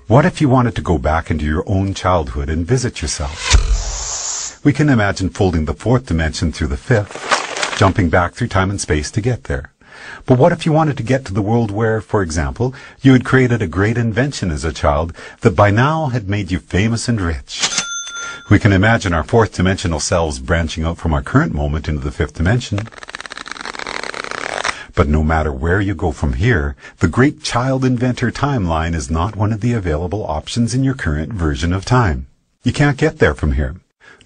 What if you wanted to go back into your own childhood and visit yourself? We can imagine folding the fourth dimension through the fifth, jumping back through time and space to get there. But what if you wanted to get to the world where, for example, you had created a great invention as a child that by now had made you famous and rich? We can imagine our fourth dimensional selves branching out from our current moment into the fifth dimension. But no matter where you go from here, the great child inventor timeline is not one of the available options in your current version of time. You can't get there from here,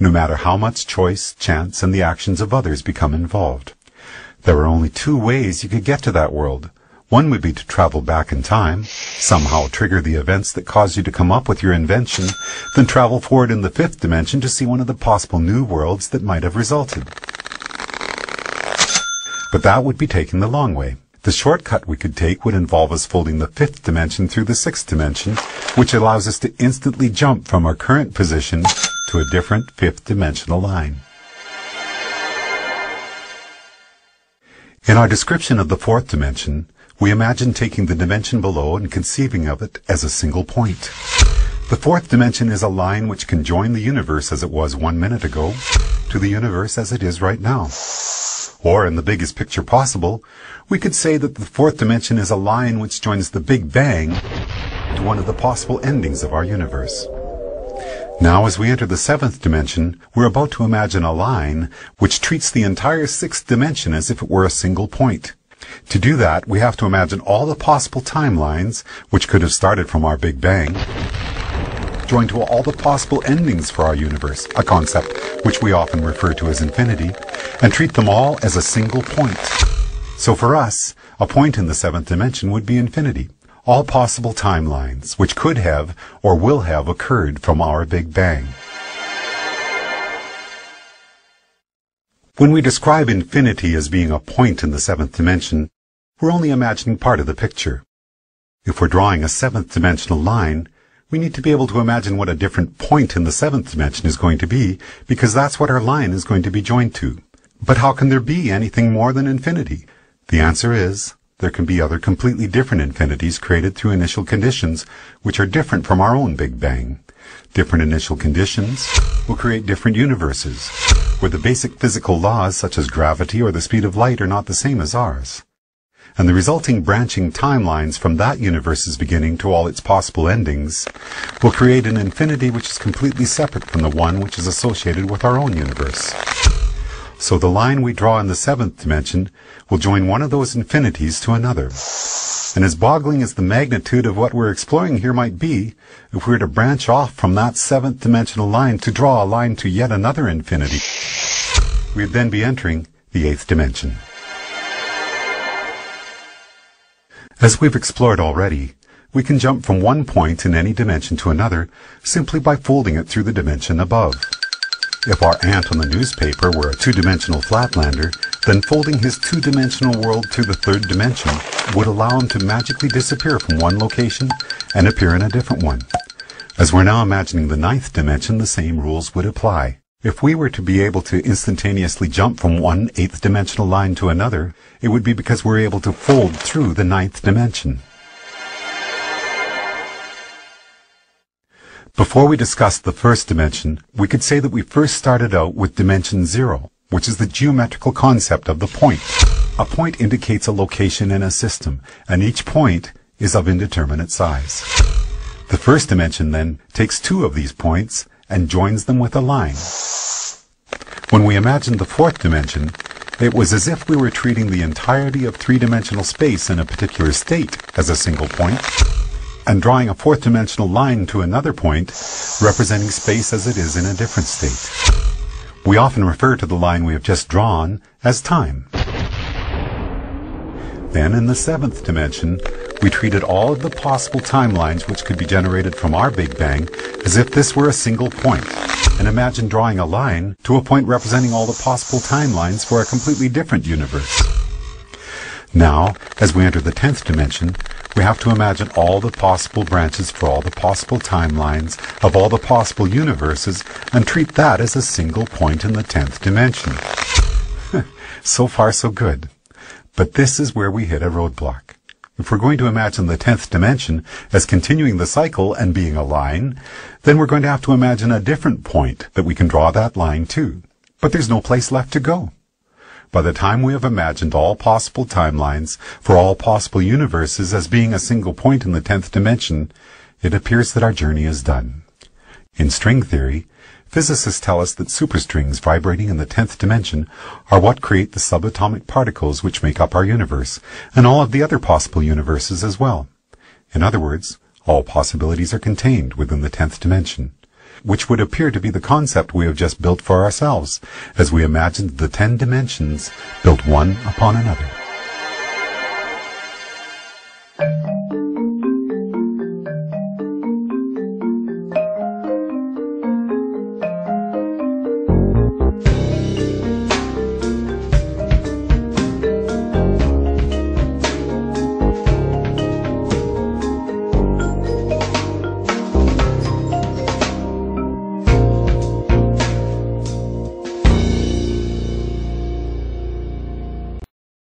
no matter how much choice, chance, and the actions of others become involved. There are only two ways you could get to that world. One would be to travel back in time, somehow trigger the events that caused you to come up with your invention, then travel forward in the fifth dimension to see one of the possible new worlds that might have resulted. But that would be taking the long way. The shortcut we could take would involve us folding the fifth dimension through the sixth dimension, which allows us to instantly jump from our current position to a different fifth dimensional line. In our description of the fourth dimension, we imagine taking the dimension below and conceiving of it as a single point. The fourth dimension is a line which can join the universe as it was 1 minute ago to the universe as it is right now. Or, in the biggest picture possible, we could say that the fourth dimension is a line which joins the Big Bang to one of the possible endings of our universe. Now, as we enter the seventh dimension, we're about to imagine a line which treats the entire sixth dimension as if it were a single point. To do that, we have to imagine all the possible timelines, which could have started from our Big Bang, joined to all the possible endings for our universe, a concept which we often refer to as infinity, and treat them all as a single point. So for us, a point in the seventh dimension would be infinity, all possible timelines which could have or will have occurred from our Big Bang. When we describe infinity as being a point in the seventh dimension, we're only imagining part of the picture. If we're drawing a seventh dimensional line, we need to be able to imagine what a different point in the seventh dimension is going to be, because that's what our line is going to be joined to. But how can there be anything more than infinity? The answer is, there can be other completely different infinities created through initial conditions which are different from our own Big Bang. Different initial conditions will create different universes, where the basic physical laws such as gravity or the speed of light are not the same as ours. And the resulting branching timelines from that universe's beginning to all its possible endings will create an infinity which is completely separate from the one which is associated with our own universe. So the line we draw in the seventh dimension will join one of those infinities to another. And as boggling as the magnitude of what we're exploring here might be, if we were to branch off from that seventh dimensional line to draw a line to yet another infinity, we'd then be entering the eighth dimension. As we've explored already, we can jump from one point in any dimension to another simply by folding it through the dimension above. If our ant on the newspaper were a two-dimensional flatlander, then folding his two-dimensional world through the third dimension would allow him to magically disappear from one location and appear in a different one. As we're now imagining the ninth dimension, the same rules would apply. If we were to be able to instantaneously jump from one eighth dimensional line to another, it would be because we're able to fold through the ninth dimension. Before we discuss the first dimension, we could say that we first started out with dimension 0, which is the geometrical concept of the point. A point indicates a location in a system, and each point is of indeterminate size. The first dimension then takes two of these points and joins them with a line. When we imagined the fourth dimension, it was as if we were treating the entirety of three-dimensional space in a particular state as a single point, and drawing a fourth-dimensional line to another point, representing space as it is in a different state. We often refer to the line we have just drawn as time. Then, in the seventh dimension, we treated all of the possible timelines which could be generated from our Big Bang as if this were a single point, and imagine drawing a line to a point representing all the possible timelines for a completely different universe. Now, as we enter the 10th dimension, we have to imagine all the possible branches for all the possible timelines of all the possible universes and treat that as a single point in the 10th dimension. So far, so good. But this is where we hit a roadblock. If we're going to imagine the 10th dimension as continuing the cycle and being a line, then we're going to have to imagine a different point that we can draw that line to. But there's no place left to go. By the time we have imagined all possible timelines for all possible universes as being a single point in the 10th dimension, it appears that our journey is done. In string theory, physicists tell us that superstrings vibrating in the 10th dimension are what create the subatomic particles which make up our universe, and all of the other possible universes as well. In other words, all possibilities are contained within the 10th dimension, which would appear to be the concept we have just built for ourselves, as we imagined the 10 dimensions built one upon another.